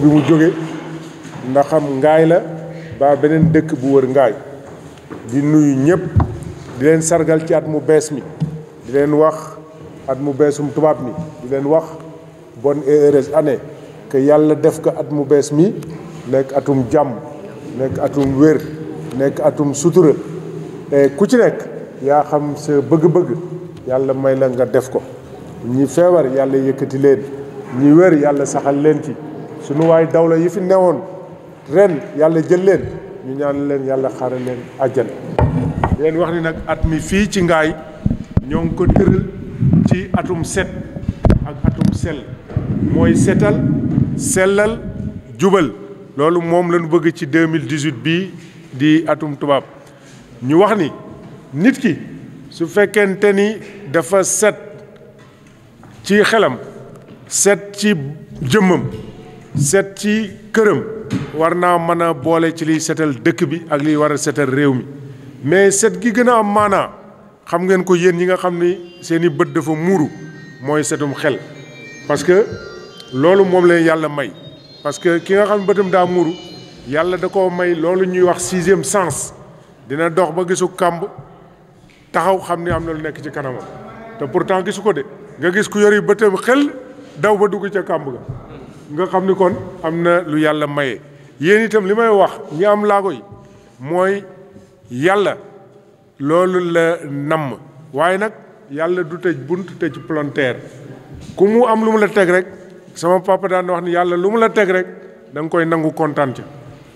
bi mu jóge ndax xam ngaay la ba beneen dëkk bu wër ngaay di nuyu ñëpp di leen sargal ci at mu bees mi di leen wax at mu beesum tubaab mi di leen wax bonne et heureuse année que yàlla def ko at mu bees mi nekk atum jàmm nekk atum wér nekk atum sutura et ku ci nekk yaa xam sa bëgg-bëgg yàlla may la nga def ko ñi feebar yàlla yëkkati leen ñi wér yàlla saxal leen ci sunu waay dawla yi fi newoon ren yàlla jël leen ñu ñaan leen yàlla xaaral leen àjjana leen wax ni nag at mi fii ci ngaay ñoo ngi ko tëral ci atum set ak atum sell mooy setal sellal jubal loolu moom lañu bëgg ci 2018 bii di atum tubaab ñu wax ni nit ki su fekkente ni dafa set ci xelam set ci jëmmam set ci këram war naa mën a boole ci liy setal dëkk bi ak liy war a setal réew mi mais set gi gën a am maanaa xam ngeen ko yéen ñi nga xam ni seeni bët dafa muuru mooy setum xel parce que loolu moom leen yàlla may parce que ki nga xam ne bëtam daa muuru yàlla da koo may loolu ñuy wax sixième sens dina dox ba gisu kàmb taxaw xam ni am na lu nekk ci kanamam te pourtant gisu ko de nga gis ku yori bëtam xel daw ba dugg ca kàmb ga nga xam ni kon am na lu yàlla maye yéen itam li may wax ñi am laago yi mooy yàlla loolu la namm waaye nag yàlla du tëj bunt tëj palanteer ku mu am lu mu la teg rek sama papa daan wax ni yàlla lu mu la teg rek da nga koy nangu kontaan ca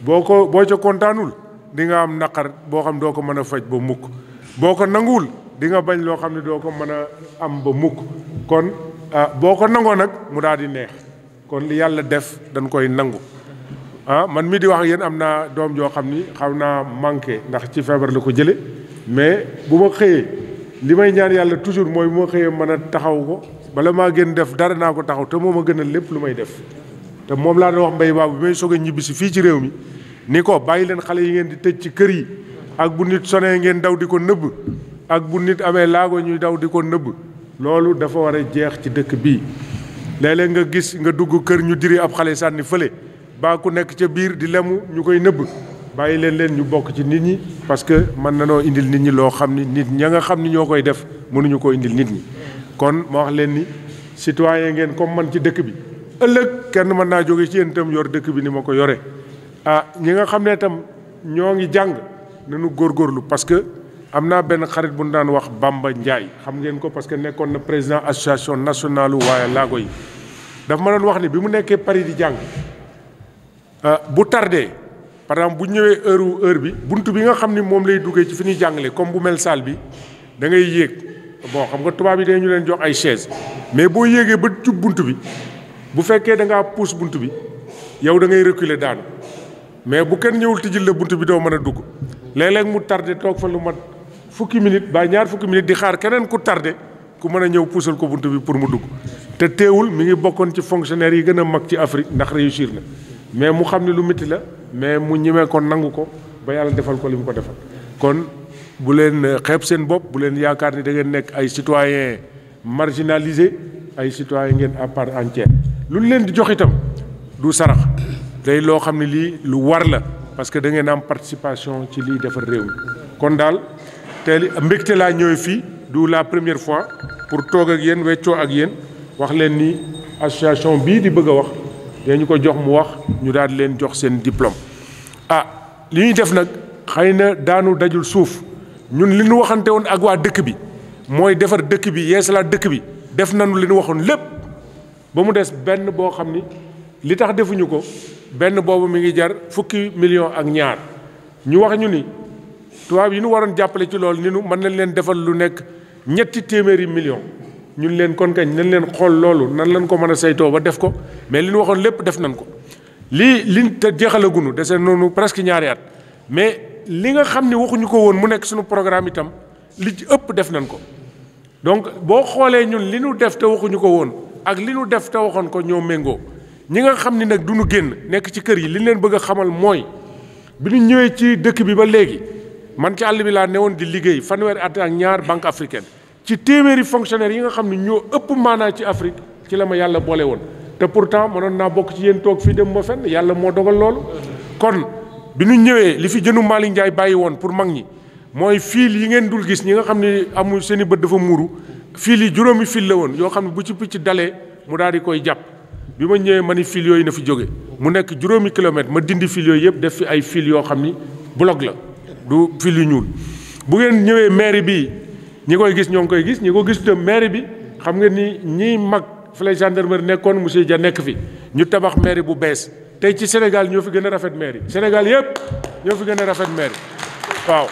boo ca kontaanul di nga am naqar boo xam doo ko mën a faj ba mukk boo ko nanguwul di nga bañ loo xam ne doo ko mën a am ba mukk kon boo ko nangoo nag mu daal di neex kon li yàlla def dañ koy nangu man mi di wax ak yéen am naa doom joo xam ni xaw naa manqué ndax ci feebar la ko jële mais bu ma xëyee li may ñaan yàlla toujours mooy bu ma xëyee mën a taxaw ko bala maa gën def dara naa ko taxaw te moom a gën a lépp lu may def te moom laa doon wax mbay baabu bi may soog a ñibbi si fii ci réew mi ni ko bàyyi leen xale yi ngeen di tëj ci kër yi ak bu nit sonee ngeen daw di ko nëbb ak bu nit amee laago ñuy daw di ko nëbb loolu dafa war a jeex ci dëkk bii léeg-léeg nga gis nga dugg kër ñu diri ab xale sànni fële baa ku nekk ca biir di lemu ñu koy nëbb bàyyi leen ñu bokk ci nit ñi parce que mën nanoo indil nit ñi loo xam ni nit ña nga xam ni ñoo koy def mënuñu ko indil nit ñi kon ma wax leen ni citoyen ngeen comme man ci dëkk bi ëllëg kenn mën naa jóge ci yéen itam yor dëkk bi ni ma ko yore ñi nga xam ne itam ñoo ngi jàng nañu góorgóorlu parce que am naa benn xarit bu ñu daan wax Bamba Ndiaye xam ngeen ko parce que nekkoon na président association nationale waaye laago yi daf ma doon wax ni bi mu nekkee Paris di jàng bu tardé par exemple bu ñëwee heure bi buntu bi nga xam ni moom lay duggee ci fi ñuy jàngale comme bu mel salle bi da ngay yéeg bon xam nga tubaab yi dañu leen jox ay chaise mais boo yéegee ba jub buntu bi bu fekkee da ngaa pousse buntu bi yow da ngay reculer daanu mais bu kenn ñëwul tijjil la buntu bi doo mën a dugg léeg-léeg mu tardé toog fa lu mat fukki minute ba ñaar fukki minute di xaar keneen ku tardé ku mën a ñëw puusal ko buntu bi pour mu dugg te teewul mi ngi bokkoon ci fonctionnaire yi gën a mag ci Afrique ndax réussir na mais mu xam ne lu métti la mais mu ñemee ko nangu ko ba yàlla defal ko li mu ko defal kon bu leen xeeb seen bopp bu leen yaakaar ni da ngeen nekk ay citoyens marginalisés ay citoyens ngeen à part entière lu leen di jox itam du sarax day loo xam ne lii lu war la parce que da ngeen am participation ci liy defar réew mi kon daal teel mbégte laa ñëwee fii du la première fois pour toog ak yéen weccoo ak yéen wax leen ni association bii di bëgg a wax dañu ko jox mu wax ñu daal di leen jox seen diplôme li ñuy def nag xëy na daanu dajul suuf ñun li ñu waxante woon ak waa dëkk bi mooy defar dëkk bi yeesalaat dëkk bi def nañu li ñu waxoon lépp ba mu des benn boo xam ni li tax defuñu ko benn boobu mi ngi jar fukki million ak ñaar ñu wax ñu ni tubaab yi ñu waroon jàppale ci loolu ni nu mën nañ leen defal lu nekk ñetti téeméeri million ñun leen kon kañ nañ leen xool loolu nan lañ ko mën a saytoo ba def ko mais li ñu waxoon lépp def nañ ko liñ te jeexalagunu dese noonu presque ñaari at mais li nga xam ne waxuñu ko woon mu nekk suñu programme itam li ci ëpp def nañ ko donc boo xoolee ñun li ñu def te waxuñu ko woon ak li ñu def te waxoon ko ñoo méngoo ñi nga xam ni nag du ñu génn nekk ci kër yi li ñu leen bëgg a xamal mooy bi ñu ñëwee ci dëkk bi ba léegi man ci àll bi laa newoon di liggéey fanweeri at ak ñaar banque africaine ci téeméeri fonctionnaire yi nga xam ne ñoo ëpp maanaa ci Afrique ci la ma yàlla boole woon te pourtant mënoon naa bokk ci yéen toog fii dem ma fenn yàlla moo dogal loolu. kon bi ñu ñëwee li fi jënu Malick Ndiaye bàyyi woon pour mag ñi mooy fiil yi ngeen dul gis ñi nga xam ne amul seen i bët dafa muuru fiil yi juróomi fiil la woon yoo xam ne bu ci picc dalee mu daal di koy jàpp bi ma ñëwee ma ni fiil yooyu na fi jóge mu nekk juróomi kilomètre ma dindi fiil yooyu yëpp def fi ay fiil yoo xam ni bloc la du fiil yu ñuul. bu ngeen ñëwee mairie bi ñi koy gis ñoo ngi koy gis ñi ko gis itam mairie bi xam nga ni ñiy mag fa la gendarmerie nekkoon monsieur Dia nekk fi ñu tabax mairie bu bees tey ci Sénégal ñoo fi gën a rafet mairie Sénégal yëpp ñoo fi gën a rafet mairie waaw.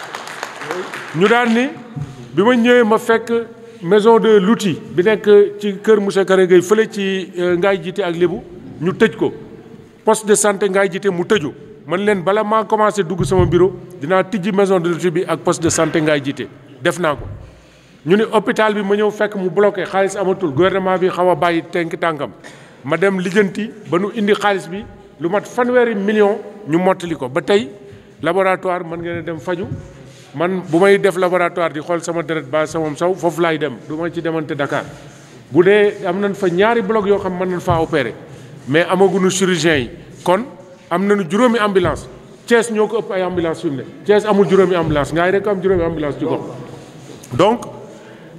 ñu daan ni bi ma ñëwee ma fekk maison de l'outil bi nekk ci kër monsieur Karé Gueye fële ci Ngaye Jité ak Lébu ñu tëj ko poste de santé Ngaye Jité mu tëju man leen bala maa commencé dugg sama bureau dinaa tijji maison de l'outil bi ak poste de santé Ngaye Jité def naa ko. ñu ni hôpital bi ma ñëw fekk mu bloqué xaalis amatul gouvernement bi xaw a bàyyi tenk tànkam ma dem lijjanti ba nu indi xaalis bi lu mat fanweeri million ñu mottali ko ba tey laboratoire mën ngeen a dem faju man bu may def laboratoire di xool sama deret ba sama saw foofu laay dem du ma ci demante Dakar bu dee am nañ fa ñaari bloc yoo xam mën nañ faa opérer mais amaguñu chirurgien yi kon am nañu juróomi ambulance Thiès ñoo ko ëpp ay ambulance fi mu ne Thiès amul juróomi ambulance Ngaye rek am juróomi ambulance ci gox donc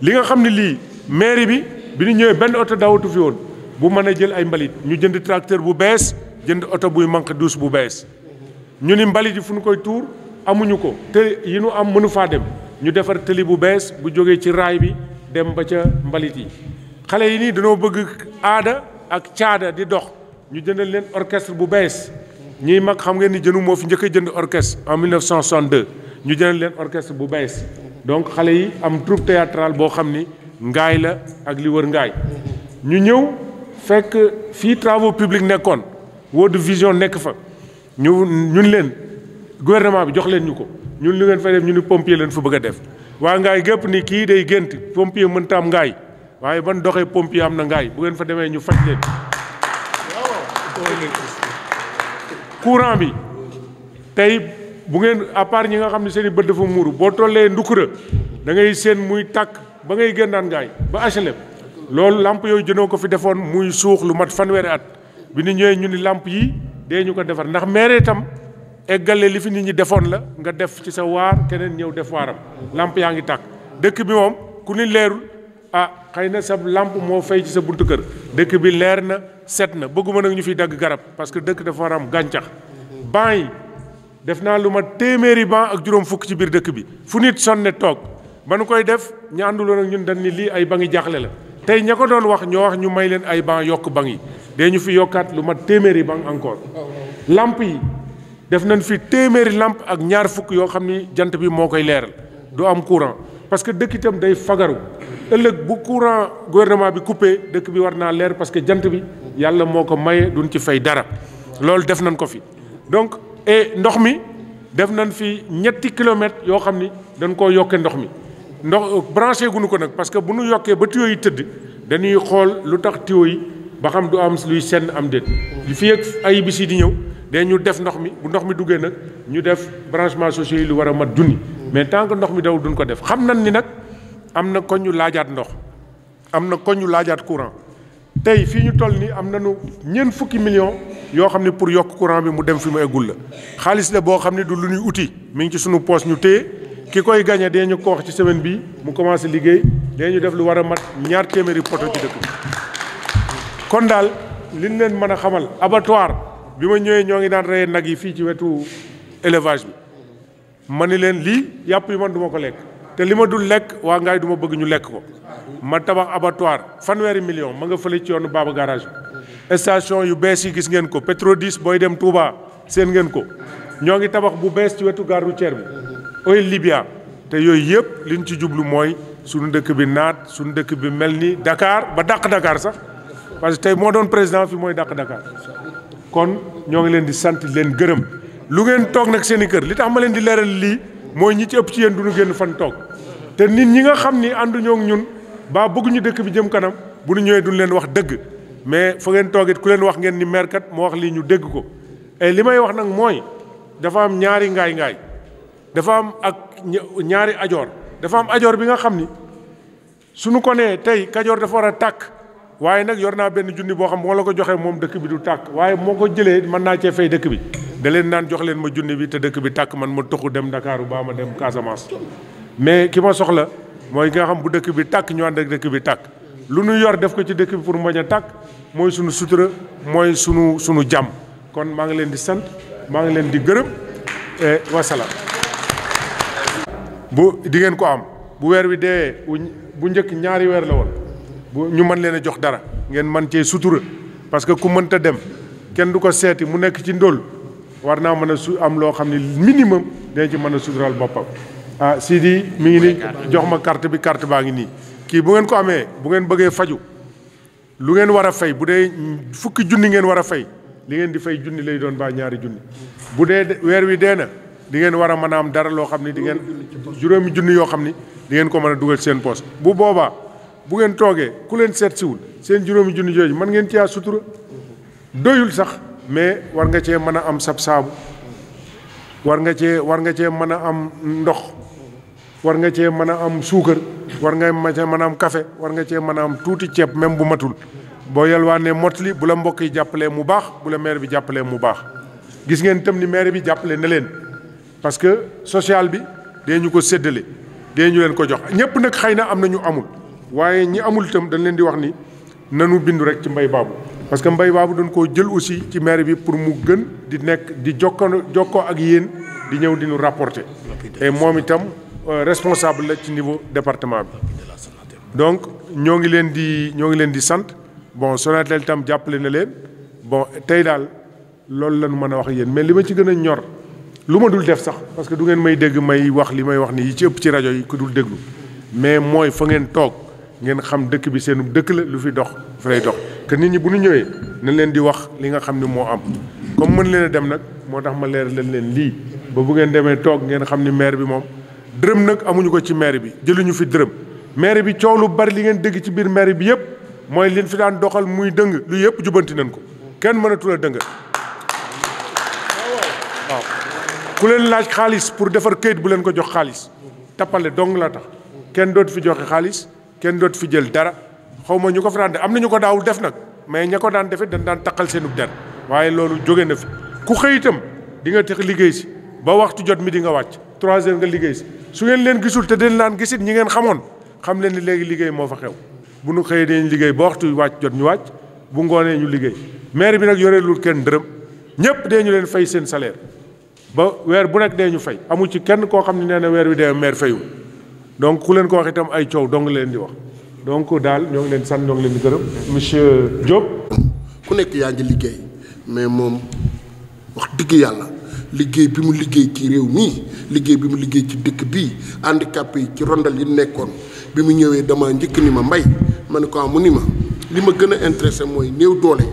li nga xam ne lii mairie bi ñu ñëwee benn oto dawatu fi woon bu mën a jël ay mbalit ñu jënd tracteur bu bees jënd oto buy manque douche bu bees ñu ni mbalit yi fu ñu koy tuur amuñu ko te yi nu am mënu faa dem ñu defar tëli bu bees bu jógee ci raay bi dem ba ca mbalit yi xale yi nii dañoo bëgg aada ak caada di dox ñu jëndal leen orchestre bu bees ñiy mag xam ngeen ni jënu moo fi njëkk a jënd orchestre en 1962 ñu jëndal leen orchestre bu bees donc xale yi am troupe théâtrale boo xam ni Ngaye la ak li wër Ngaye ñu ñëw fekk fii travaux publics nekkoon World Vision nekk fa ñun leen gouvernement bi jox leen ñu ko ñun li ngeen fay def ñu ni pompier leen fa bëgg a def waa Ngaye gépp ni kii day gént pompier mënta am Ngaye waaye ban doxee pompier am na Ngaye bu ngeen fa demee ñu faj leen courant bi tey bu ngeen à part ñi nga xam ne seen i bët dafa muuru boo tollee Ndukura da ngay seen muy tàkk ba ngay génnaan Ngaye ba HLM loolu lamp yooyu jënoo ko fi defoon muy suux lu mat fanweeri at bi ñu ñëwee ñu ni lamp yi dee ñu ko defar ndax maire itam eggale li fi nit ñi defoon la nga def ci sa waar keneen ñëw def waaram lamp yaa ngi tàkk dëkk bi moom ku ni leerul ah xëy na sa lamp moo fay ci sa buntu kër dëkk bi leer na set na bëgguma nag ñu fiy dagg garab parce que dëkk dafa war a am gàncax ban yi def naa lu ma téeméeri ban ak juróom fukk ci biir dëkk bi fu nit sonne toog ba nu koy def ñu ànduloon ak ñun dañ ni lii ay bangi jaaxle la tey ña ko doon wax ñoo wax ñu may leen ay ban yokk ban yi dee ñu fi yokkaat lu ma téeméeri ban encore lamp yi def nañ fi téeméeri lamp ak ñaar fukk yoo xam ni jant bi moo koy leeral du am courant parce que dëkk itam day fagaru ëllëg bu courant gouvernement bi coupé dëkk bi war naa leer parce que jant bi yàlla moo ko maye duñ ci fay dara loolu def nañ ko fi donc et ndox mi def nañ fi ñetti kilomètres yoo xam ni dañ koo yokkee ndox mi ndox branché guñu ko nag parce que bu ñu yokkee ba tuyaux yi tëdd dañuy xool lu tax tuyaux yi ba xam du am luy senn am déet li fi ak ay bis yi di ñëw de ñu def ndox mi bu ndox mi duggee nag ñu def branchement sociaux yi lu war a mat junni mais tant que ndox mi daw duñ ko def xam nañ ni nag am na koñ ñu laajaat ndox am na koñ ñu laajaat courant tey fii ñu toll nii am nañu ñeent fukki millions yoo xam ne pour yokk courant bi mu dem fi mu eggul la xaalis la boo xam ne du lu ñuy uti mi ngi ci sunu poos ñu téye ki koy gagné dee ñu ko wax ci semaine bii mu commencé liggéey dee ñu def lu war a mat ñaar téeméeri poto ci dëkk bi kon daal li ñu leen mën a xamal abattoir bi ma ñëwee ñoo ngi daan reye nag yi fii ci wetu élevage bi ma ni leen lii yàpp yi man du ma ko lekk te li ma dul lekk waa Ngaye du ma bëgg ñu lekk ko ma tabax abattoir fanweeri million ma nga fële ci yoonu Baba garage bi station yu bees yi gis ngeen ko Petrodis booy dem Touba seen ngeen ko ñoo ngi tabax bu bees ci wetu gare routière bi Oil Libya te yooyu yëpp liñ ci jublu mooy suñu dëkk bi naat suñu dëkk bi mel ni Dakar ba dàq Dakar sax parce que tey moo doon président fi mooy dàq Dakar kon ñoo ngi leen di sant leen gërëm lu ngeen toog nag seen i kër li tax ma leen di leeral lii mooy ñi ci ëpp ci yéen du ñu génn fan toog te nit ñi nga xam ni ànduñoo ak ñun ba bëgguñu dëkk bi jëm kanam bu ñu ñëwee duñ leen wax dëgg mais fa ngeen toog it ku leen wax ngeen ni maire kat moo wax lii ñu dégg ko. et li may wax nag mooy dafa am ñaari ngaay dafa am ak ñaari ajoor dafa am ajoor bi nga xam ni suñu ko nee tey Kajoor dafa war a tàkk waaye nag yor naa benn junni boo xam moo la ko joxee moom dëkk bi du tàkk waaye moo ko jëlee mën naa cee fay dëkk bi da leen naan jox leen ma junni bi te dëkk bi tàkk man ma toxu dem Dakar baa ma dem Casamance mais ki ma soxla mooy nga xam bu dëkk bi tàkk ñu ànd ak dëkk bi tàkk lu nu yor def ko ci dëkk bi pour mu bañ a tàkk mooy sunu sutura mooy sunu jàmm kon maa ngi leen di sant maa ngi leen di gërëm wasalaam. bu di ngeen ko am bu weer wi dee bu njëkk ñaari weer la woon bu ñu mën leen a jox dara ngeen mën cee sutura parce que ku mënta dem kenn du ko seeti mu nekk ci ndóol war naa mën a am loo xam ne minimum dañ ci mën a sutural boppam. ah Sidi mi ngi ni jox ma carte bi carte baa ngi nii kii bu ngeen ko amee bu ngeen bëggee faju lu ngeen war a fay bu dee fukki junni ngeen war a fay li ngeen di fay junni lay doon baa ñaari junni bu dee weer wi dee na di ngeen war a mën a am dara loo xam ni di ngeen juróomi junni yoo xam ni di ngeen ko mën a dugal seen poos bu boobaa bu ngeen toogee ku leen seet siwul seen juróomi junni jooju mën ngeen cee sutura doyul sax mais war nga cee mën a am sab saabu war nga cee mën a am ndox war nga cee mën a am suukar war nga cee mën a am café war nga cee mën a am tuuti ceeb même bu matul boo yalwaanee motli bu la mbokk yi jàppalee mu baax bu la maire bi jàppalee mu baax gis ngeen itam ni maire bi jàppale na leen parce que social bi dee ñu ko séddale dee ñu leen ko jox ñëpp nag xëy na am na ñu amul waaye ñi amul itam dañ leen di wax ni nanu bindu rek ci mbay baabu parce que mbay baabu dañ koo jël aussi ci maire bi pour mu gën di nekk di jokkoo ak yéen di ñëw di ñu rapporter et moom itam responsable la ci niveau département bi donc ñoo ngi leen di sant bon Sonatel itam jàppale na leen bon tey daal loolu lañu mën a wax ak yéen mais li ma ci gën a ñor lu ma dul def sax parce que du ngeen may dégg may wax li may wax ni yi ci ëpp ci rajo yi ku dul déglu mais mooy fa ngeen toog ngeen xam dëkk bi seenu dëkk la lu fi dox fa lay dox que nit ñi bu ñu ñëwee nañ leen di wax li nga xam ne moo am comme mën leen a dem nag moo tax ma leer leen lii ba bu ngeen demee toog ngeen xam ni maire bi moom dërëm nag amuñu ko ci maire bi jëluñu fi dërëm maire bi coow lu bari li ngeen dégg ci biir maire bi yëpp mooy liñ fi daan doxal muy dëng lu yëpp jubanti nañ ko kenn mënatul a dëng waaw ku leen laaj xaalis pour defar këyit bu leen ko jox xaalis tappale dong la tax kenn dootu fi joxe xaalis kenn dootu fi jël dara xaw ma ñu ko fi daan def am na ñu ko daawul def nag mais ña ko daan defee dañ daan taqal seenu der waaye loolu jóge na fi ku xëy itam di nga tex liggéey si ba waxtu jot mi di nga wàcc 3 heures nga liggéey si su ngeen leen gisul te dañ laan gisit ñi ngeen xamoon xam leen ni léegi liggéey moo fa xew bu nu xëyee dañ liggéey ba waxtu wàcc jot ñu wàcc bu ngoonee ñu liggéey maire bi nag yoreelul kenn dërëm ñëpp dee ñu leen fay seen salaire ba weer bu nekk dee ñu fay amu ci kenn koo xam ne nee na weer wi dee maire fayul donc ku leen ko wax itam ay coow dong leen di wax donc daal ñoo ngi leen sant ñoo ngi leen di gërëm monsieur Diop. ku nekk yaa ngi liggéey mais moom wax dëgg yàlla liggéey bi mu liggéey ci réew mii liggéey bi mu liggéey ci dëkk bii handicapé yi ci rondal yi nekkoon bi mu ñëwee dama njëkk ni ma mbay ma ne ko mu ni ma li ma gën a intéressé mooy néew doole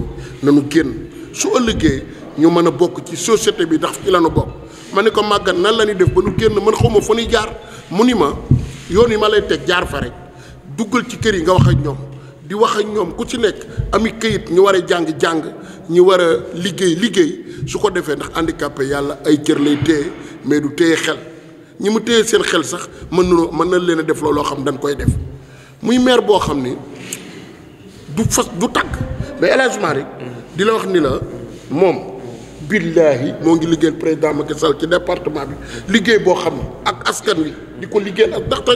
nanu génn su ëllëgee ñu mën a bokk ci société bi ndax ci la nu bokk ma ne ko màggat nan la ñuy def ba nu génn man xaw ma fa ñuy jaar mu ni ma yoon yi ma lay teg jaar fa rek duggal ci kër yi nga wax ak ñoom di wax ak ñoom ku ci nekk ami këyit ñu war a jàng ñu war a liggéey su ko defee ndax handicapé yàlla ay cër lay téye mais du téye xel ñi mu téye seen xel sax mën na leen a def looloo xam dañ koy def muy maire boo xam ni du tàgg mais élagement rek di la wax ni la moom billaahi moo ngi liggéeyal président Macky Sall ci département bi liggéey boo xam ne ak askan wi di ko liggéeyal ak ndaxte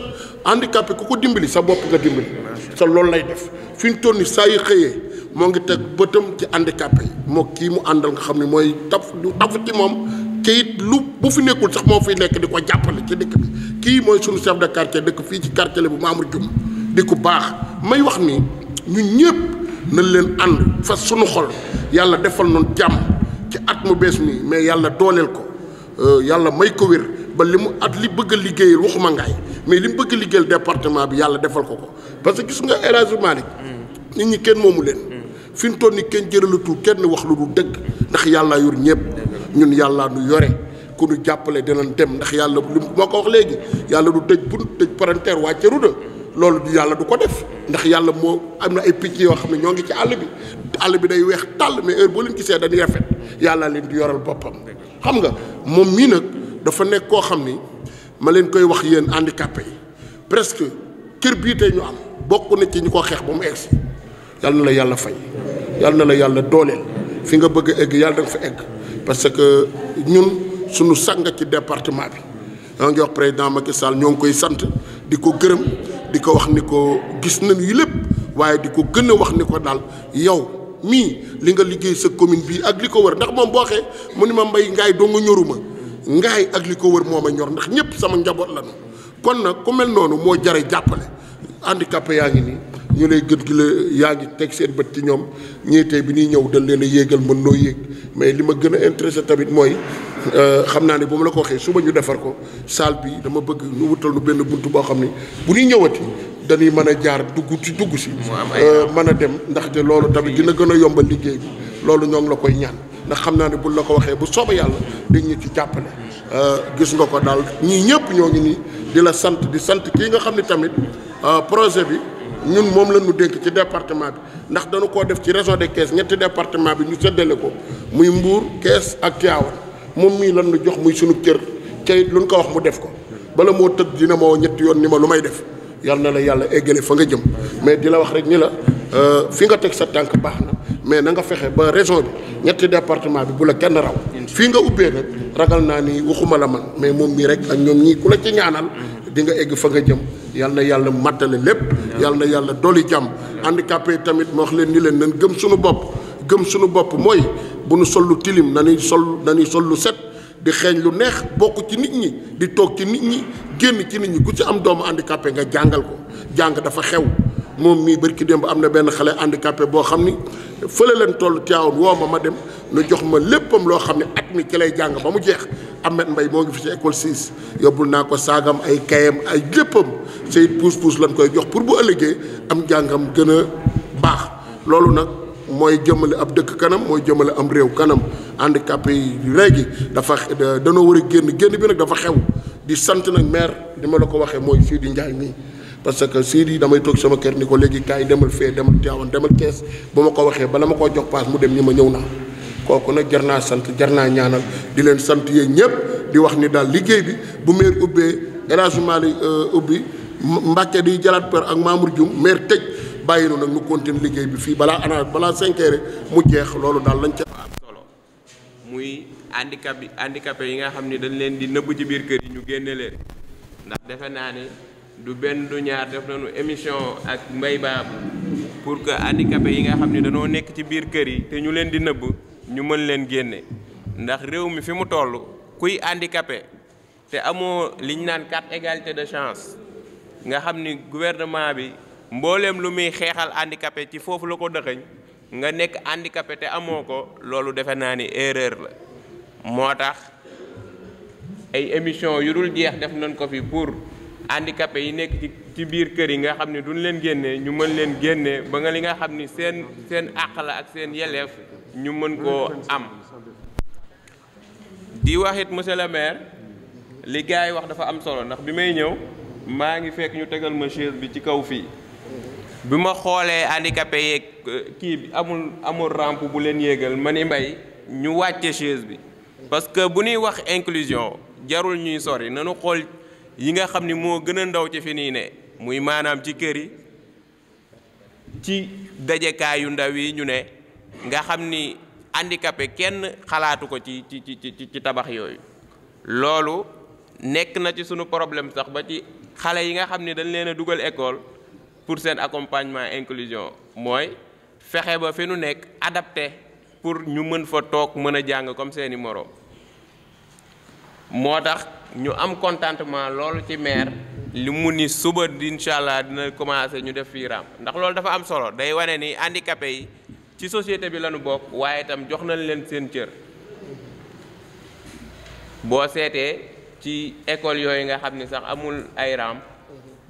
handicapé ku ko dimbali sa bopp nga dimbali sa loolu lay def fi ñu toll ni saa yu xëyee moo ngi teg bëtam ci handicapé yi moo kii mu àndal nga xam ne mooy taf ci moom kayit lu bu fi nekkul sax moo fiy nekk di ko jàppale ci dëkk bi kii mooy sunu chef de quartier dëkk fii ci quartier la bu Mamour Dioum di ko baax may wax ni ñun ñëpp nañ leen ànd fas sunu xol yàlla defal noonu jàmm ci at mu bees mi mais yàlla dooleel ko yàlla may ko wér ba li mu at li bëgg a liggéeyal waxuma ngaay mais li mu bëgg a liggéeyal département bi yàlla defal ko parce que gis nga élagement rek nit ñi kenn moomu leen fi mu toll ni kenn jëralatul kenn wax lu du dëgg ndax yàlla yor ñëpp ñun yàlla nu yore ku nu jàppale dinañ dem ndax yàlla li moo ko wax léegi yàlla du tëj bunt tëj parenteer wàcce ruda loolu du yàlla du ko def ndax yàlla moo am na ay picc yoo xam ne ñoo ngi ci àll bi day weex tàll mais heure boo leen gisee dañuy rafet yàlla leen di yoral boppam xam nga moom mii nag dafa nekk koo xam ni ma leen koy wax yéen handicapé yi presque kër bii tey ñu am bokk na ci ñu ko xeex ba mu egsi yàlla na la yàlla fay yàlla na la yàlla dooleel fi nga bëgg a egg yàlla da nga fa egg parce que ñun suñu sang ci département bi ñoo ngi wax président Macky Sall ñoo ngi koy sant di ko gërëm di ko wax ni ko gis nañu yi lépp waaye di ko gën a wax ni ko daal yow mii li nga liggéey sa commune bi ak li ko wër ndax moom boo waxee mu ni ma mbay ngaay doo nga ñoruma ngaay ak li ko wër moo ma ñor ndax ñëpp sama njaboot lañu kon nag ku mel noonu moo jare jàppale handicapé yaa ngi nii ñu lay gën gi la yaa ngi teg seen bët ci ñoom ñii tey bi ñuy ñëw dañ leen a yéegal mën noo yéeg mais li ma gën a intéressé tamit mooy xam naa ne bu ma la ko waxee suba ñu defar ko salle bi dama bëgg ñu wutal nu benn buntu boo xam ni bu ñuy ñëwati dañuy mën a jaar dugg si mën a dem ndaxte loolu tamit dina gën a yombal liggéey bi loolu ñoo ngi la koy ñaan ndax xam naa ne buñ la ko waxee bu soobee yàlla dañ ñu ci jàppale gis nga ko daal ñii ñëpp ñoo ngi nii di la sant di sant kii nga xam ne tamit projet bi ñun moom la ñu dénk ci département bi ndax dañu koo def ci région de Thiès ñetti département bi ñu séddale ko muy Mbour Thiès ak Tivaouane moom mii lan ñu jox muy sunu cër tey luñ ko wax mu def ko bala moo tëdd dina ma woo ñetti yoon ni ma lu may def yal na la yàlla eggale fa nga jëm mais di la wax rek ni la fi nga teg sa tànk baax na mais na nga fexe ba région bi ñetti département bi bu la kenn raw fii nga ubbee nag ragal naa ni waxuma la man mais moom mii rek ak ñoom ñii ku la ci ñaanal di nga egg fa nga jëm yal na yàlla mattale lépp yal na yàlla dolli jàmm handicapé yi tamit ma wax leen ni leen nan gëm suñu bopp mooy bu nu sol lu tilim nañuy sol lu set di xeeñ lu neex bokk ci nit ñi di toog ci nit ñi génn ci nit ñi ku ci am doomu handicapé nga jàngal ko jàng dafa xew moom mii barki démb am na benn xale handicapé boo xam ni fële leen toll Tivaouane woo ma dem nu jox ma léppam loo xam ne at mi ci lay jàng ba mu jeex Ahmed Mbaye moo ngi fi ci école 6 yóbbul naa ko saagam ay kayam ay léppam sayit puus lañ koy jox pour bu ëllëgee am jàngam gën a baax loolu nag mooy jëmale ab dëkk kanam mooy jëmale am réew kanam handicapé yi léegi dafa danoo war a génn bi nag dafa xew di sant nag maire di ma la ko waxee mooy Sidi Ndiaye mii parce que Sidi damay toog sama kër ni ko léegi kaay demal fee demal Tivaouane demal Thiès bu ma ko waxee bala ma koo jox paas mu dem ni ma ñëw naa kooku nag jar naa sant jar naa ñaanal di leen sant yéen ñëpp di wax ni daal liggéey bi bu maire ubbee El Hadj Malick ubbi Mbacke di jalaat per ak Mamour Dioum maire tëj bàyyi nu nag nu continue liggéey bi fii balaa 5 heures mu jeex loolu daal lañ ca am solo muy handicapé yi nga xam ne dañ leen di nëbb ci biir kër yi ñu génne leen ndax defe naa ni du benn du ñaar def nañu émission ak Mbaye Babou pour que handicapé yi nga xam ne dañoo nekk ci biir kër yi te ñu leen di nëbb ñu mën leen génne ndax réew mi fi mu toll kuy handicapé te amoo liñ naan carte égalité de chance nga xam ni gouvernement bi mbooleem lu muy xeexal handicapé ci foofu la ko dëxëñ nga nekk handicapé te amoo ko loolu defe naa ni erreur la moo tax ay émission yu dul jeex def nañ ko fi pour handicapé yi nekk ci biir kër yi nga xam ne duñ leen génnee ñu mën leen génnee ba nga li nga xam ni seen àq la ak seen yelleef ñu mën koo am di wax it monsieur le maire li gars yi wax dafa am solo ndax bi may ñëw maa ngi fekk ñu tegal ma chaise bi ci kaw fii bi ma xoolee handicapé yeeg kii bi amul rampe bu leen yéegal ma ni mbay ñu wàcce chaise bi parce que bu ñuy wax inclusion jarul ñuy sori nanu xool yi nga xam ni moo gën a ndaw ci fi nii ne muy maanaam ci kër yi ci dajekaay yu ndaw yi ñu ne nga xam ni handicapé kenn xalaatu ko ci tabax yooyu loolu nekk na ci sunu problème sax ba ci xale yi nga xam ni dañ leen a dugal école pour seen accompagnement inclusion mooy fexe ba fi nu nekk adapté pour ñu mën fa toog mën a jàng comme seeni moroom moo tax ñu am contentement loolu ci maire li mu ni suba incha allah dina commencé ñu def fii ramp ndax loolu dafa am solo day wane ni handicapé yi ci société bi lañu bokk waaye itam jox nañ leen seen cër boo seetee ci école yooyu nga xam ni sax amul ay ramp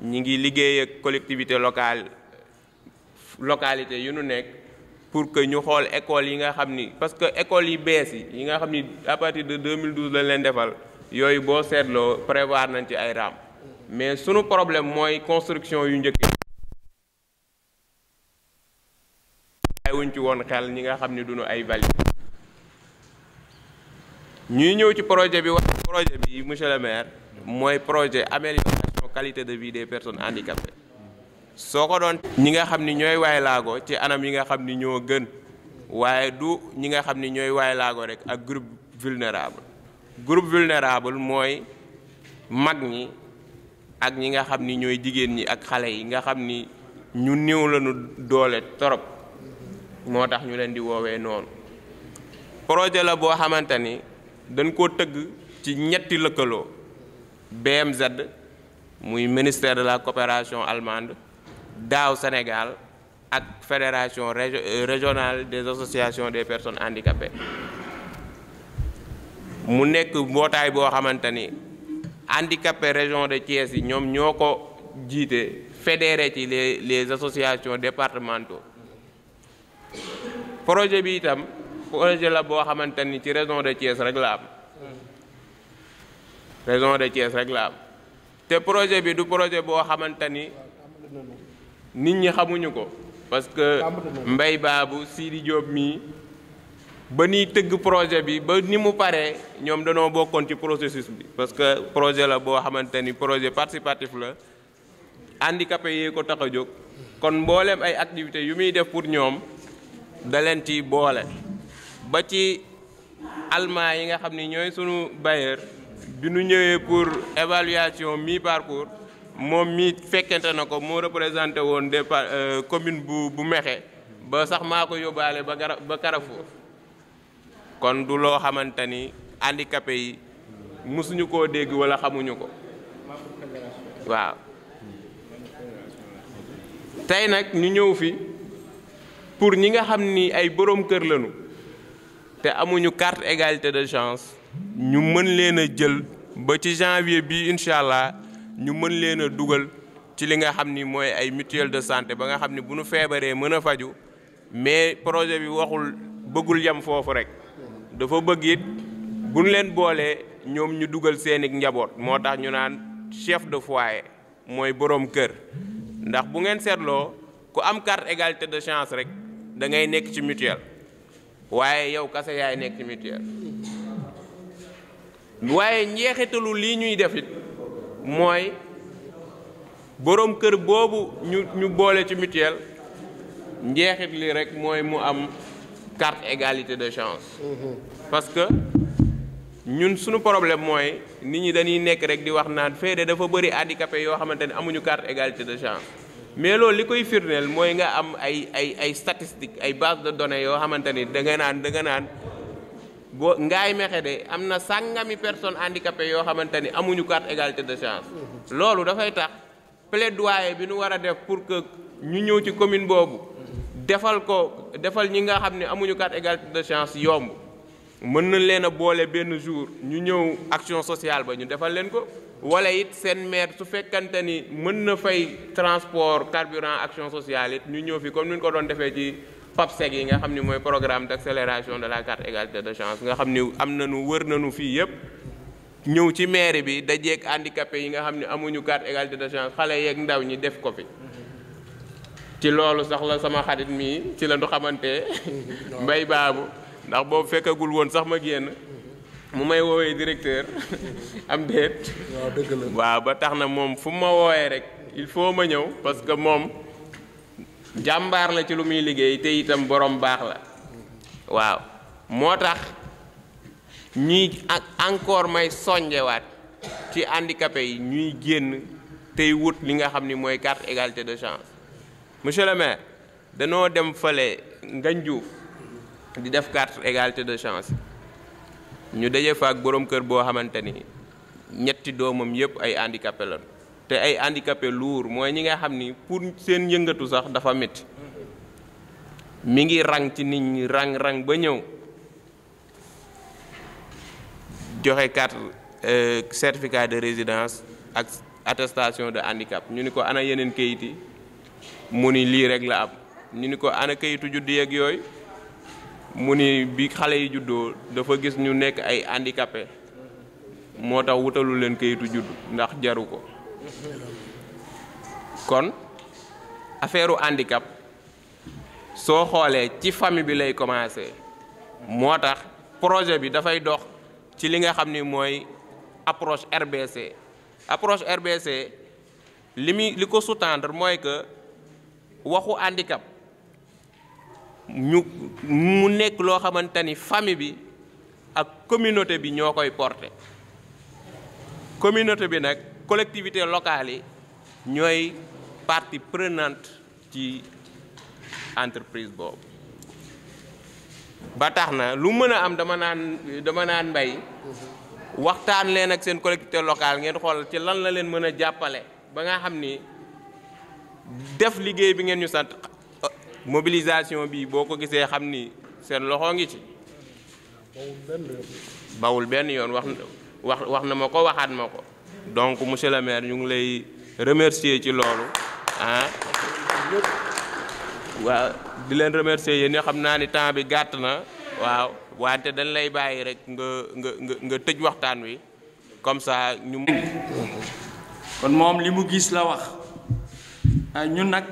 ñi ngi liggéey ak collectivité localité yu nu nekk pour que ñu xool école yi nga xam ni parce que école yi bees yi nga xam ni à partir de 2012 lañ leen defal yooyu boo seetloo prévoir nañ ci ay ramp mais sunu problème mooy construction yu njëkk ay wuñ ci woon xel ñi nga xam ni duñu ay valide ñuy ñëw ci projet bi monsieur le maire mooy projet amélioration qualité de vie des personnes handicapées soo ko doon ñi nga xam ni ñooy waay laago ci anam yi nga xam ni ñoo gën waaye du ñi nga xam ni ñooy waay laago rek ak groupe vulnérable mooy mag ñi ak ñi nga xam ni ñooy jigéen ñi ak xale yi nga xam ni ñu néew lañu doole torop moo tax ñu leen di woowee noonu projet la boo xamante ni dañ koo tëgg ci ñetti lëkkaloo BMZ muy ministère de la coopération allemande daaw Sénégal ak fédération régionale des associations des personnes handicapées mu nekk mbootaay boo xamante ni handicapé région de Thiès yi ñoom ñoo ko jiite fédéré ci les associations départementaux projet bi itam projet la boo xamante ni ci région de Thiès rek la am région de Thiès rek la am te projet bi du projet boo xamante ni nit ñi xamuñu ko parce que Mbaye Babou Sidi Diop mii ba ñuy tëgg projet bi ba ni mu paree ñoom dañoo bokkoon ci processus bi parce que projet la boo xamante ni projet participatif la handicapé yee ko tax a jóg kon mbooleem ay activités yu muy def pour ñoom da leen ci boole ba ci allemand yi nga xam ni ñooy sunu bailleur bi nu ñëwee pour évaluation mi-parcours moom mi fekkente na ko moo représenté woon commune bu Mexe ba sax maa ko yóbbaale ba Carrefour kon du loo xamante ni handicapé yi mësuñu koo dégg wala xamuñu ko waaw tey nag ñu ñëw fi pour ñi nga xam ni ay boroom kër lañu te amuñu carte égalité de chance ñu mën leen a jël ba ci janvier bi incha allah ñu mën leen a dugal ci li nga xam ni mooy ay mutuelle de santé ba nga xam ni bu nu feebaree mën a faju mais projet bi bëggul yem foofu rek dafa bëgg it bu ñu leen boolee ñoom ñu dugal seeni njaboot moo tax ñu naan chef de foyer mooy boroom kër ndax bu ngeen seetloo ku am carte égalité de chance rek da ngay nekk ci mutuelle waaye yow kase yaay nekk ci mutuelle waaye njeexitalu lii ñuy def it mooy boroom kër boobu ñu boole ci mutuelle njeexit li rek mooy mu am carte égalité de chance parce que ñun suñu problème mooy nit ñi dañuy nekk rek di wax naan feede dafa bëri handicapé yoo xamante ne amuñu carte égalité de chance mais loolu li koy firndeel mooy nga am ay statistiques ay base de données yoo xamante ni da nga naan boo Ngaye Mékhé de am na sàngami personne handicapé yoo xamante ni amuñu carte égalité de chance loolu dafay tax plaidoyer bi nu war a def pour que ñu ñëw ci commune boobu defal ñi nga xam ne amuñu carte égalité de chance yomb mën nañ leen a boole benn jour ñu ñëw action sociale ba ñu defal leen ko wala it seen maire su fekkante ni mën na fay transport carburant action sociale it ñu ñëw fi comme ni ñu ko doon defee ci PAPSEC yi nga xam ni mooy programme d'accélération de la carte égalité de chance nga xam ni am nañu wër nañu fii yëpp ñëw ci mairie bi dajeeg handicapé yi nga xam ne amuñu carte égalité de chance xale yeeg ndaw ñi def ko fi ci loolu sax la sama xarit mii ci la du xamante Mbaye Babou ndax boobu fekkagul woon sax ma génn mu may woowee directeur am déet waaw dëgg la waaw ba tax na moom fu ma woowee rek il faut ma ñëw parce que moom jàmbaar la ci lu muy liggéey te itam borom baax la waaw moo tax ñuy encore may soññewaat ci handicapé yi ñuy génn tey wut li nga xam ni mooy carte égalité de chance monsieur le maire danoo dem fële Nganjuuf di def carte égalité de chance ñu daje fa ak borom kër boo xamante ni ñetti doomam yëpp ay handicapé la te ay handicapé lourd mooy ñi nga xam ni pour seen yëngatu sax dafa métti mi ngi rang ci nit ñi rang ba ñëw joxe carte certificat de résidence ak attestation de handicap ñu ni ko ana yeneen kayit yi mu ni lii rek la am ñu ni ko ana kayitu juddu yeeg yooyu mu ni bi xale yi juddoo dafa gis ñu nekk ay handicapé moo tax wutalu leen kayitu juddu ndax jaru ko kon affaire handicap soo xoolee ci famille bi lay commencer moo tax projet bi dafay dox ci li nga xam ni mooy approche RBC li ko sous-tendre mooy que waxu handicap mu nekk loo xamante ni famille bi ak communauté bi ñoo koy porter communauté bi nag collectivité locale yi ñooy partie prenante ci entreprise boobu ba tax na lu mën a am dama naan mbay waxtaan leen ak seen collectivité locale ngeen xool ci lan la leen mën a jàppale ba nga xam ni def liggéey bi ngeen ñu sant mobilisation bi boo ko gisee xam ni seen loxo ngi ci bawul benn yoon wax na ma ko waxaat ma ko donc monsieur le maire ñu ngi lay remercier ci loolu waaw di leen remercier yéen ñi xam naa ni temps bi gàtt na waaw wante dañ lay bàyyi rek nga tëj waxtaan wi comme ça ñu. kon moom li mu gis la wax ñun nag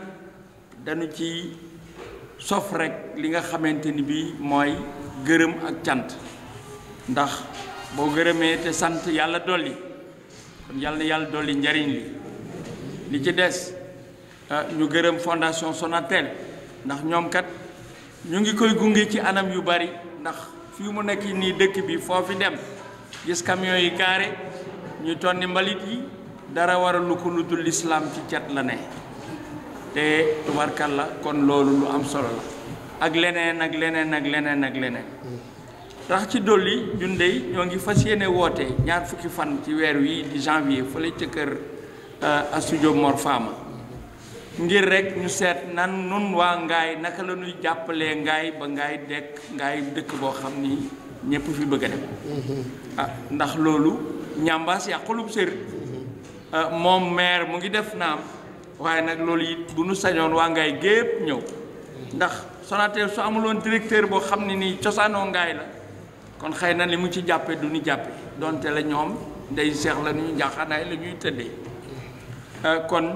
dañu ci sof rek li nga xamante ni bii mooy gërëm ak cant ndax boo gërëmee te sant yàlla dolli kon yàlla na yàlla dolli njariñ li ci des ñu gërëm fondation Sonatel ndax ñoom kat ñu ngi koy gunge ci anam yu bari ndax fii mu nekk nii dëkk bi foofi dem gis camion yi gaare ñuy tonni mbalit yi dara waralu ko lu dul lislaam ci cet la ne te tubarkalla kon loolu lu am solo la ak leneen ak leneen ak leneen ak leneen tax ci dolli ñun dey ñoo ngi fas yéene woote ñaar fukki fan ci weer wi di janvier fële ca kër studio Mor Fama ngir rek ñu seet nan nun waa Ngaye naka la ñuy jàppalee Ngaye ba Ngaye dëkk boo xam ni ñëpp fi bëgg a dem ndax loolu ñambaas yàqulub sër moom maire mu ngi def naam waaye nag loolu it bu nu sañoon waa Ngaye gépp ñëw ndax Sonatel su amuloon directeur boo xam ne nii cosaanoo Ngaye la kon xëy na li mu ci jàppe du ñu jàppe donte la ñoom ndey seex la ñuy njaaxaanaay la ñuy tëddee kon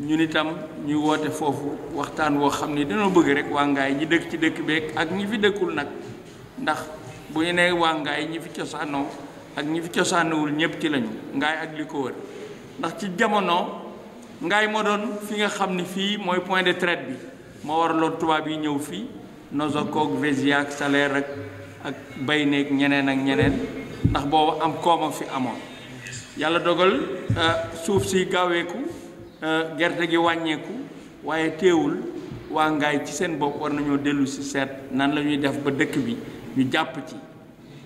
ñun itam ñu woote foofu waxtaan woo xam ni dañoo bëgg rek waa Ngaye ñi dëkk ci dëkk beeg ak ñi fi dëkkul nag ndax bu ñu nee waa Ngaye ñi fi cosaanoo ak ñi fi cosaanowul ñëpp ci lañu Ngaye ak li ko wër ndax ci jamono Ngaye moo doon fi nga xam ni fii mooy point de traite bi moo waraloon tubaab yi ñëw fii Nozocoog Vésia ak Salaire ak Bayneeg ñeneen ak ñeneen ndax boobu am kooma fi amoon yàlla dogal suuf si gaaweeku gerte gi wàññeeku waaye teewul waa Ngaye ci seen bopp war nañoo dellu si seet nan la ñuy def ba dëkk bi ñu jàpp ci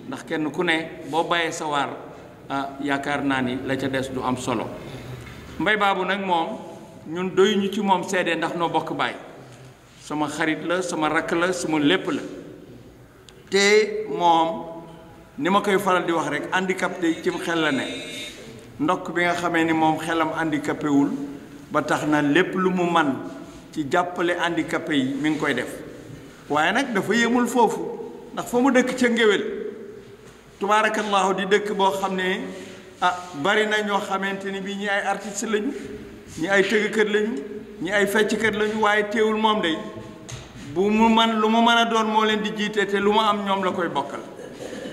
ndax kenn ku ne boo bàyyee sa waar yaakaar naa ni la ca des du am solo mbay baabu nag moom ñun doyuñu ci moom seede ndax noo bokk baay sama xarit la sama rakk la sama lépp la te moom ni ma koy faral di wax rek handicapé cim xel la ne ndokk bi nga xamee ni moom xelam handicapé wul ba tax na lépp lu mu man ci jàppale handicapé yi mi ngi koy def waaye nag dafa yemul foofu ndax fa mu dëkk ca ngéwél tubaarakallaahu di dëkk boo xam ne bari na ñoo xamante ni bii ñi ay artiste lañu ñi ay tëggkat lañu ñi ay fecckat lañu waaye teewul moom day bu mu man lu mu mën a doon moo leen di jiite te lu mu am ñoom la koy bokkal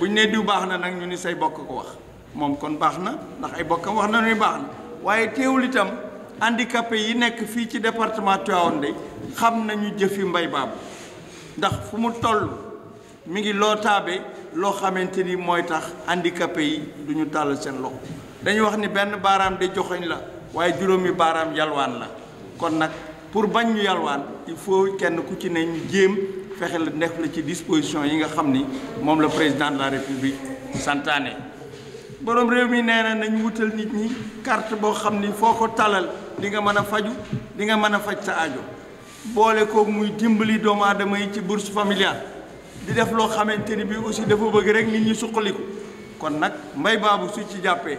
buñ ne diw baax na nag ñu ni say bokk ko wax moom kon baax na ndax ay bokkam wax na ni baax na waaye teewul itam handicapé yi nekk fii ci département Tivaouane de xam nañu jëfi mbay baabu ndax fu mu toll mi ngi loo taabe loo xamante ni mooy tax handicapé yi du ñu tàll seen loxo dañuy wax ni benn baaraam de joxoñ la waaye juróomi baaraam yalwaan la kon nag pour bañ ñu yalwaan il faut kenn ku ci ne ñu jéem fexe la def la ci disposition yi nga xam ni moom la président de la république santaane borom réew mi nee na nañu wutal nit ñi carte boo xam ni foo ko talal di nga mën a faju di nga mën a faj sa aajo boole koog muy dimbali doomu aadama yi ci bourse familiale di def loo xamante ni bi aussi dafa bëgg rek nit ñi suqaliku kon nag mbay baabu su ci jàppee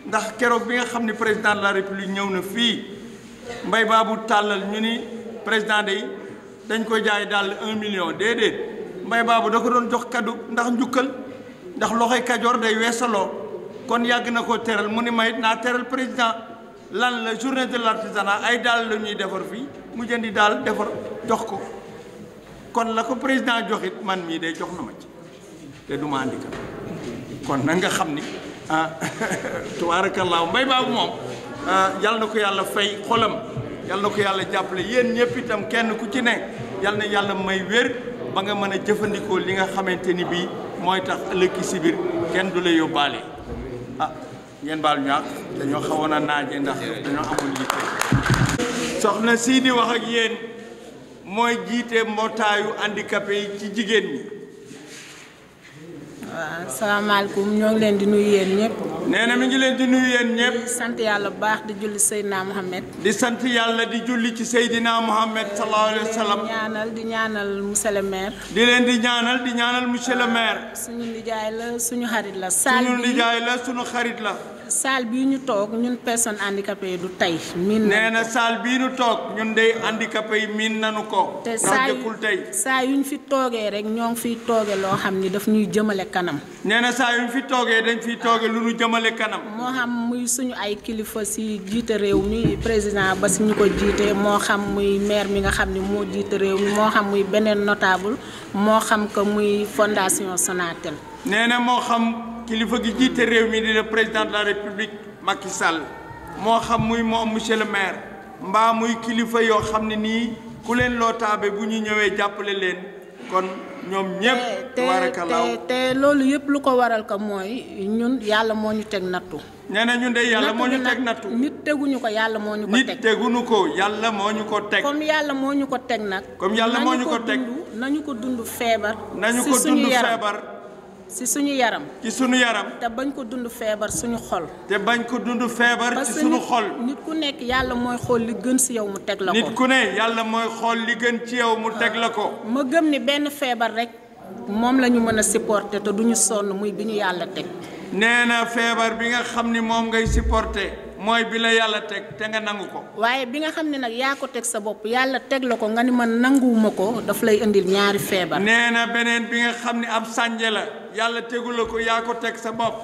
ndax keroog bi nga xam ni président de la république ñëw na fii mbay baabu tàllal ñu ni président day dañ ko jaay daal 1 million déedéet mbay baabu da ko doon jox kaddu ndax njukkal ndax loxoy kajoor day weesaloo kon yàgg na ko teral mu ni may naa teral président lan la journée de l'artisanat ay daal la ñuy defar fii mu jëndi daal defar jox ko kon la ko président joxit man mii de jox na ma ci te du ma handicap kon na nga xam ni tubaarakallaahu mbay baabu moom yàlla na ko yàlla fay xolam yal na ko yàlla jàppale yéen ñëpp itam kenn ku ci ne yal na yàlla may wér ba nga mën a jëfandikoo li nga xamante ni bii mooy tax ëllëg si biir kenn du la yóbbaale ah ngeen baal ñu àq dañoo xawoon a naaje ndax dañoo amul yitte. soxna sii di wax ak yéen mooy jiite mbootaayu handicapé yi ci jigéen ñi. waaw salaamaaleykum ñoo ngi leen di nuyu yéen ñëpp. nee na mi ngi leen di nuyu yéen ñëpp. di sant yàlla bu baax di julli Seydina Mohamed. di sant yàlla di julli ci Seydina Mohamed sallallahu alayhi wa sallam. di ñaanal monsieur le maire. di leen di ñaanal monsieur le maire. suñu nijaay la suñu xarit la. suñu nijaay la suñu xarit la. salle bii ñu toog ñun personne handicapé yi du tey. miin nee na salle bii ñu toog ñun dey handicapé yi miin nañu ko. te saa yu ñu fi toogee rek ñoo ngi fiy tooge loo xam ni daf ñuy jëmale kanam. nee na saa yu ñu fi toogee dañ fiy tooge lu ñu jëmale kanam. moo xam muy suñu ay kilifa si jiite réew mi président ba si ñu ko jiite moo xam muy maire mi nga xam ni moo jiite réew mi moo xam muy beneen notable moo xam que muy fondation Sonatel. nee na moo xam. kilifa gi jiite réew mi di le président de la république Macky Sall moo xam muy moom monsieur le maire mbaa muy kilifa yoo xam ne nii ku leen loo taabe bu ñu ñëwee jàppale leen kon ñoom ñëpp. te loolu yëpp lu ko waral ko mooy ñun yàlla moo ñu teg nattu. nee na ñun de yàlla moo ñu teg nattu. nit teguñu ko yàlla moo ñu ko teg. nit teguñu ko yàlla moo ñu ko teg. comme yàlla moo ñu ko teg nag. comme yàlla moo ñu ko teg nañu ko dund feebar. nañu ko dund feebar. ci suñu yaram. ci suñu yaram. te bañ ko dund feebar suñu xol. te bañ ko dund feebar ci suñu xol. nit ku nekk yàlla mooy xool li gën ci yow mu teg la ko. nit ku ne yàlla mooy xool li gën ci yow mu teg la ko. ma gëm ni benn feebar rek moom la ñu mën a supporter te duñu sonn muy bi ñu yàlla teg. nee na feebar bi nga xam ni moom ngay supporter mooy bi la yàlla teg te nga nangu ko. waaye bi nga xam ne nag yaa ko teg sa bopp yàlla teg la ko nga ni man nanguwuma ko daf lay indil ñaari feebar. nee na beneen bi nga xam ni ab sànje la yàlla tegu la ko yaa ko teg sa bopp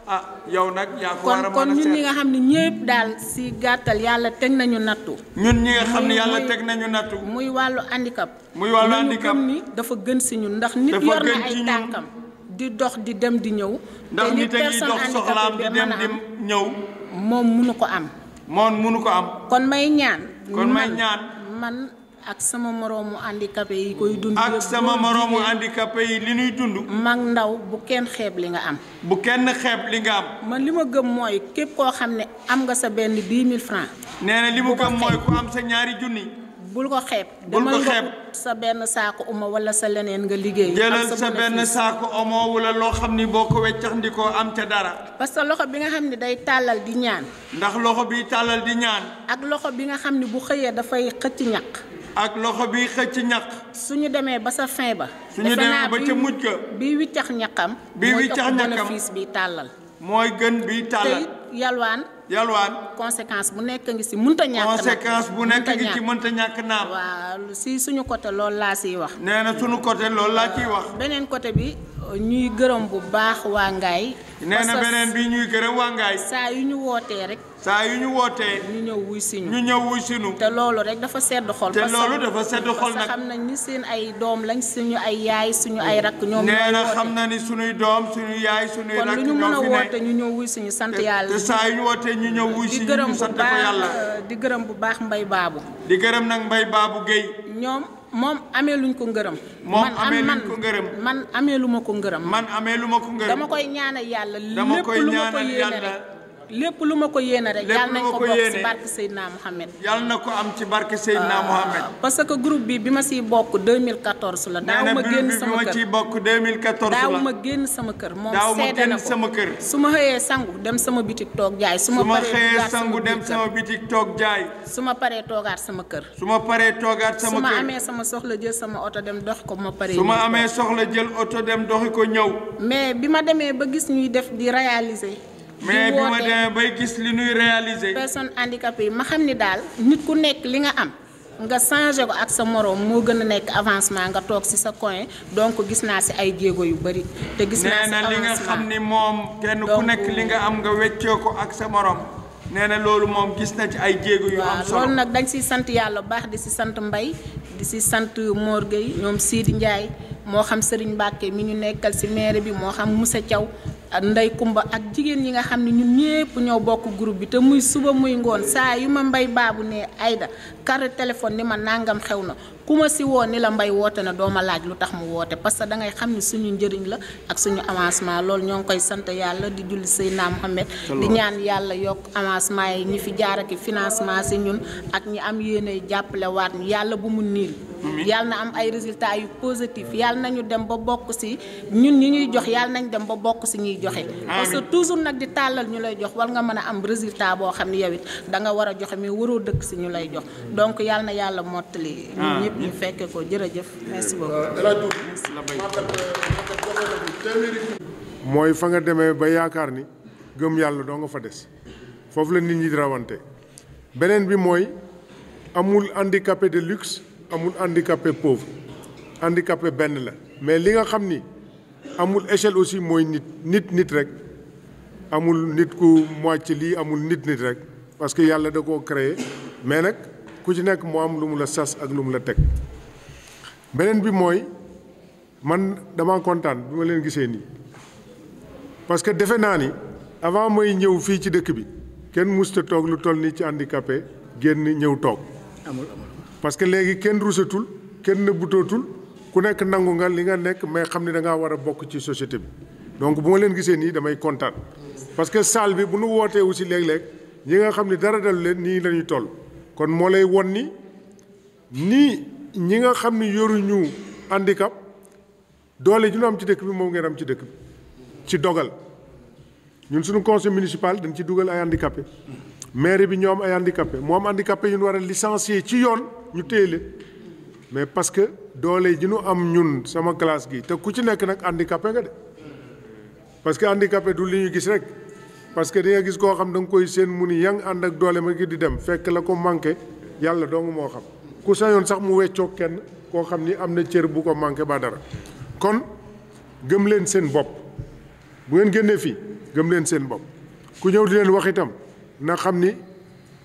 ah yow nag yaa ko war a mën a kon ñun ñi nga xam ne ñëpp daal si gàttal yàlla teg nañu nattu. ñun ñi nga xam ne yàlla teg nañu nattu. muy wàllu handicap. muy wàllu handicap ni dafa gën si ñun ndax nit yor na ay tànkam di dox di dem di ñëw. ndax nit a ngi dox soxlaam di dem di ñëw. moom mënu ko am. moom mënu ko am. kon may ñaan. man ak sama moroomu handicapé yi koy dund. ak sama moroomu handicapé yi li ñuy dund. mag ndaw bu kenn xeeb li nga am. bu kenn xeeb li nga am. man li ma gëm mooy képp koo xam ne am nga sa benn 10 000 francs. nee na li mu gëm mooy ku am sa ñaari junni. bul ko xeeb. bul ko xeeb sa benn saako omo wala sa leneen nga liggéey. jëlal sa benn saako omo wala loo xam ni boo ko weccax ndi ko am ca dara. parce que loxo bi nga xam ne day tàllal di ñaan. ndax loxo bi tàllal di ñaan. ak loxo bi nga xam ne bu xëyee dafay xëcc ñaq. ak loxo bi xëcc ñaq. suñu demee ba sa fin ba. suñu demee ba ca mujj ga. bii wiccax ñaqam. bii wiccax ñaqam mooy ëpp bénéfice bi tàllal. mooy gën bi tàllal. te yalwaan. conséquence bu nekk ngi si mënta ñàkk. conséquence bu nekk ngi ci mënta ñàkk naam. waaw si suñu côté loolu laa siy wax. nee na suñu côté loolu laa ciy wax. beneen côté bi ñuy gërëm bu baax waa Ngaye. nee na beneen bi ñuy gërëm waa Ngaye. saa yu ñu wootee rek. saa yu ñu wootee. ñu ñëw wuy si ñu. ñu ñëw wuy si ñu. te loolu rek dafa sedd xol. te loolu dafa sedd xol nag. xam nañ ni seen ay doom lañ suñu ay yaay suñu ay rakk ñoom. nee na xam na ni suñuy doom suñu yaay suñuy rakk kon lu ñu mën a woote ñu ñëw wuy si ñu sant yàlla. te saa yu ñu wootee ñu ñëw wuy si ñu sant ko yàlla. di gërëm bu baax Mbaye Babou. di gërëm nag Mbaye Babou Guèye. moom amee luñ ko ngërëm. moom amee luñ ko ngërëm. man amee lu ma ko ngërëm. man amee lu ma ko ngërëm. dama koy ñaanal yàlla. dama koy ñaanal yàlla lépp lu ma ko yéene rek. yàlla nañ ko bokk ci barke Seydina Mohamed. yàlla na ko am ci barke Seydina Mohamed. parce que groupe bi ma siy bokk 2014 la. daaw ma génn sama kër bi ma ciy bokk 2014 la. daaw ma génn sama kër. moom daaw ma seede génn na ko sama kër. su ma xëyee sangu dem sama bitik toog jaay. su ma xëyee sangu dem sama bitik toog jaay. su ma paree toogaat sama kër. su ma paree toogaat sama kër. su ma amee sama soxla jël sama oto dem dox ko ma paree. su ma amee soxla jël oto dem doxi ko ñëw. mais bi ma demee ba gis ñuy def di réaliser. mais bi ma demee bay gis li ñuy réaliser. personne handicapée yi ma xam ni daal nit ku nekk li nga am nga changé ko ak sa moroom moo gën a nekk avancement nga toog ci sa coin donc gis naa ci ay jéego yu bari. te gis naa ci nee na li nga xam ni moom kenn ku nekk li nga am nga weccoo ko ak sa moroom. nee na loolu moom gis na ci ay jéego yu am solo. loolu nag dañ ciy sant yàlla bu baax di ci sant Mbaye di ci sant Mor Gueye ñoom Sidi Ndiaye moo xam Serigne Mbacke mi ñu nekkal ci maire bi moo xam Moussa Thiaw Ndey Kumba ak jigéen ñi nga xam ne ñun ñëpp ñoo bokk groupe bi te muy suba muy ngoon saa yu ma Mbay Baabu ne Aïda carte téléphone ni ma nangam xew na ku ma si woo ni la Mbay woote na doo ma laaj lu tax mu woote parce que da ngay xam ni suñu njëriñ la ak suñu avancement loolu ñoo ngi koy sant yàlla di julli Seydina Mohamed di ñaan yàlla yokk avancement yi ñi fi jaar ak financement si ñun ak ñi am yéene jàppale waat ñu yàlla bu mu niil yàlla na am ay résultats yu positif yàlla nañu dem ba bokk si ñun ñi ñuy jox yàlla nañ dem ba bokk si ñuy joxe parce que toujours nag di tàllal ñu lay jox war nga mën a am résultat boo xam ne yow it da nga war a joxe mais waroo dëkk si ñu lay jox donc yàlla na yàlla mottali ñun ñëpp ñu fekke ko jërëjëf merci beaucoup mooy fa nga demee ba yaakaar ni gëm yàlla doo nga fa des foofu la nit ñi di rawante beneen bi mooy amul handicapé de luxe amul handicapé pauvre handicapé benn la mais li nga xam ni amul échelle aussi mooy nit rek amul nit ku moitié lii amul nit rek parce que yàlla da koo créé mais nag ku ci nekk moo am lu mu la sas ak lu mu la teg beneen bi mooy man dama kontaan bi ma leen gisee nii parce que defe naa ni avant may ñëw fii ci dëkk bi kenn musta toog lu toll nii ci handicapé génn ñëw toog parce que léegi kenn rusatul kenn nëbbutootul ku nekk nangu nga li nga nekk mais xam ni da ngaa war a bokk ci société bi donc bu ma leen gisee nii damay kontaan parce que salle bi bu nu wootee aussi léeg-léeg ñi nga xam ni dara dalu leen nii lañuy toll kon moo lay won ni nii ñi nga xam ni yoruñu handicap doole ju ñu am ci dëkk bi moom ngeen am ci dëkk bi ci dogal ñun suñu conseil municipal dañ ci dugal ay handicapé maire bi ñoo am ay handicapé moo am handicapé yu ñu war a licencier ci yoon ñu téye leen mais parce que doole ji ñu am ñun sama classe gi te ku ci nekk nag handicapé nga de parce que handicapé du li ñu gis rek parce que di nga gis koo xam da nga koy seen mu ni yang ànd ak doole ma gi di dem fekk la ko manqué yàlla dong moo xam ku sañoon sax mu weccoo kenn koo xam ni am na cër bu ko manqué ba dara kon gëm leen seen bopp bu ngeen génnee fii gëm leen seen bopp ku ñëw di leen wax itam na xam ni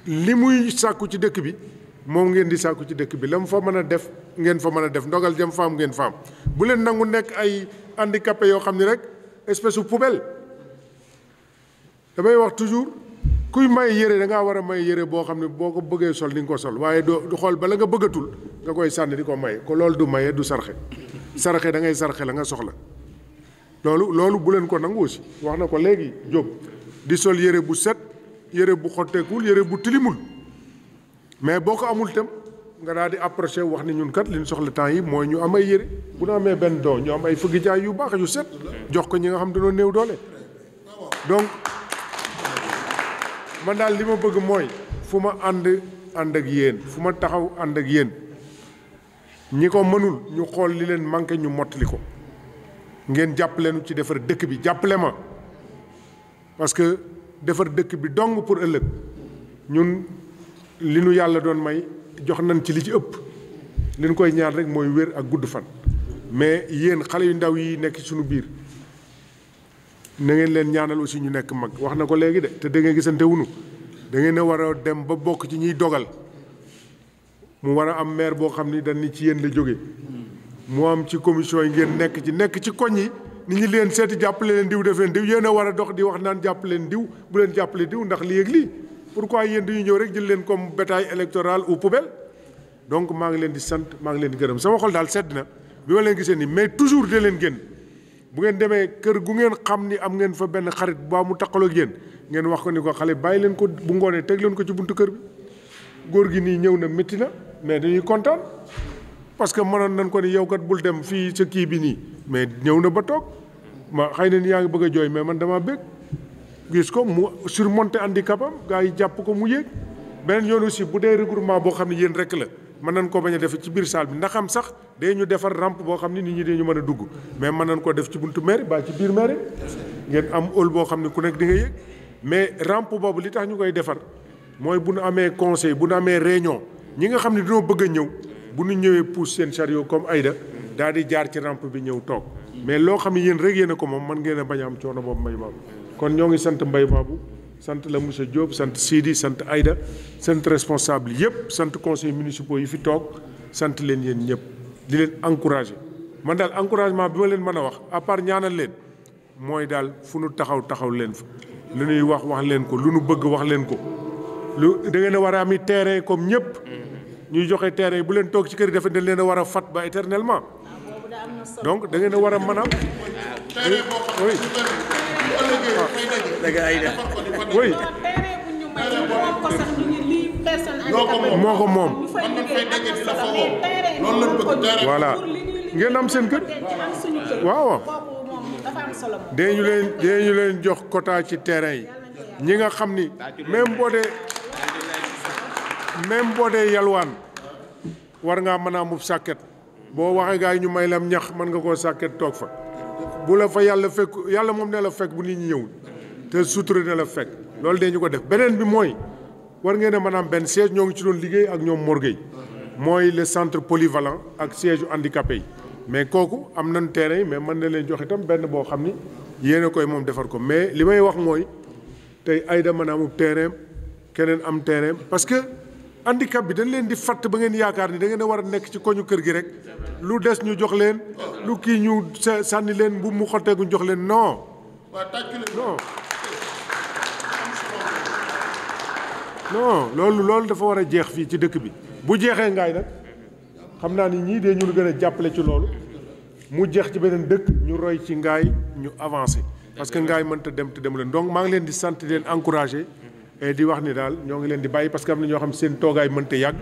li muy sàkku ci dëkk bi moom ngeen di sàkku ci dëkk bi la mu fa mën a def ngeen fa mën a def ndogal jëm faam ngeen faam bu leen nangu nekk ay handicapé yoo xam ni rek espèce u poubelle damay wax toujours kuy may yére da ngaa war a may yére boo xam ne boo ko bëggee sol di nga ko sol waaye doo du xool bala nga bëggatul nga koy sànni di ko maye ko loolu du maye du sarxe sarxe da ngay sarxe la nga soxla loolu bu leen ko nangu aussi wax na ko léegi Diop di sol yére bu set yére bu xotteekul yére bu tilimul mais boo ko amul tam nga daal di approché wax ni ñun kat li ñu soxla temps yi mooy ñu am ay yére bu ñu amee benn doo ñu am ay fëgg jaay yu baax yu set jox ko ñi nga xam dañoo néew doole donc man daal li ma bëgg mooy fu ma ànd ak yéen fu ma taxaw ànd ak yéen ñi ko mënul ñu xool li leen manqué ñu mottali ko ngeen jàppale nu ci defar dëkk bi jàppale ma parce que defar dëkk bi dong pour ëllëg ñun li nu yàlla doon may jox nañ ci li ci ëpp li ñu koy ñaan rek mooy wér ak gudd fan mais yéen xale yu ndaw yi nekk ci suñu biir na ngeen leen ñaanal aussi ñu nekk mag wax na ko léegi de te da ngeen gisante wunu da ngeen a war a dem ba bokk ci ñuy dogal mu war a am maire boo xam ni dañ ni ci yéen la jóge mu am ci commission yi ngeen nekk ci koñ yi nit ñi leen seeti jàppale leen diw def leen diw yéen a war a dox di wax naan jàppale leen diw bu leen jàppale diw ndax lii ak lii pourquoi yéen dañuy ñëw rek jël leen comme bétail électoral ou poubelle donc maa ngi leen di sant maa ngi leen di gërëm sama xol daal sedd na bi ma leen gisee nii mais toujours de leen génn bu ngeen demee kër gu ngeen xam ni am ngeen fa benn xarit ba mu taqaloo ak yéen ngeen wax ko ni ko xale bàyyi leen ko bu ngoonee teg leen ko ci buntu kër bi góor gi nii ñëw na métti na mais dañuy kontaan parce que mënoon nañ ko ni yow kat bul dem fii sa kii bi nii mais ñëw na ba toog ma xëy na ni yaa ngi bëgg a jooy mais man dama bëgg gis ko mu surmonter handicapam gars yi jàpp ko mu yéeg beneen yoon aussi bu dee regroupement boo xam ne yéen rek la mën nañ ko bañ a def ci biir salle bi ndax am sax day ñu defar rampe boo xam ne nit ñi dañu mën a dugg mais mën nañ ko def ci buntu mairie ba ci biir mairie ngeen am hall boo xam ne ku nekk di nga yéeg mais rampe boobu li tax ñu koy defar mooy bu nu amee conseil bu nu amee réunion ñi nga xam ne dañoo bëgg a ñëw bu nu ñëwee pousse seen chariot comme Aïda daal di jaar ci rampe bi ñëw toog mais loo xam ne yéen rek yéen a ko moom mën ngeen a bañ a am coono boobu Mbaye Babou kon ñoo ngi sant Mbaye Babou sant la monsieur Diop sant Sidi sant Aïda sant responsable yëpp sant conseils municipaux yi fi toog sant leen yéen ñëpp di leen encouragé man daal encouragement bi ma leen mën a wax à part ñaanal leen mooy daal fu nu taxaw leen fa lu ñuy wax leen ko lu nu bëgg wax leen ko lu da ngeen a war a ami terrain comme ñëpp ñuy joxe terrain yi bu leen toog ci kër yi dafa dañ leen a war a fat ba éternellement donc da ngeen a war a mën a oui oui moo ko moom voilà ngeen am seen kër waaw dañu leen jox quota ci terrain yi ñi nga xam ni même boo dee yalwaan war ngaa mën a amub sàkket boo waxee gaa yi ñu may lam ñax mën nga koo sàkket toog fa bu la fa yàlla fekk yàlla moom ne la fekk bu nit ñi ñëwul te sutura ne la fekk loolu dañu ko def beneen bi mooy war ngeen a mën a am benn siège ñoo ngi ci doon liggéey ak ñoom Morgueil mooy le centre polyvalent ak siège handicapé yi mais kooku am nañ terrain yi mais mën na leen jox itam benn boo xam ni yéen a koy moom defar ko mais li may wax mooy tey Aïda mën a amub terrain keneen am terrain parce que handicap bi dañ leen di fatt ba ngeen yaakaar ni da ngeen a war a nekk ci koñu kër gi rek lu des ñu jox leen lu kii ñu sànni leen bu mu xotteeku ñu jox leen non loolu dafa war a jeex fii ci dëkk bi bu jeexee ngaay nag xam naa ni ñii dee ñu gën a jàppale ci loolu mu jeex ci beneen dëkk ñu roy ci ngaay ñu avancé parce que ngaay mënta dem te dem leen donc maa ngi leen di sant di leen encouragé et di wax ni daal ñoo ngi leen di bàyyi parce que am na ñoo xam seen toogaay mënta yàgg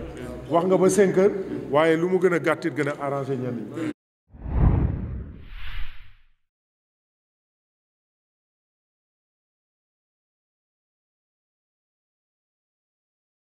wax nga ba 5 heures waaye lu mu gën a gàttit gën a arrangé ñenn ñi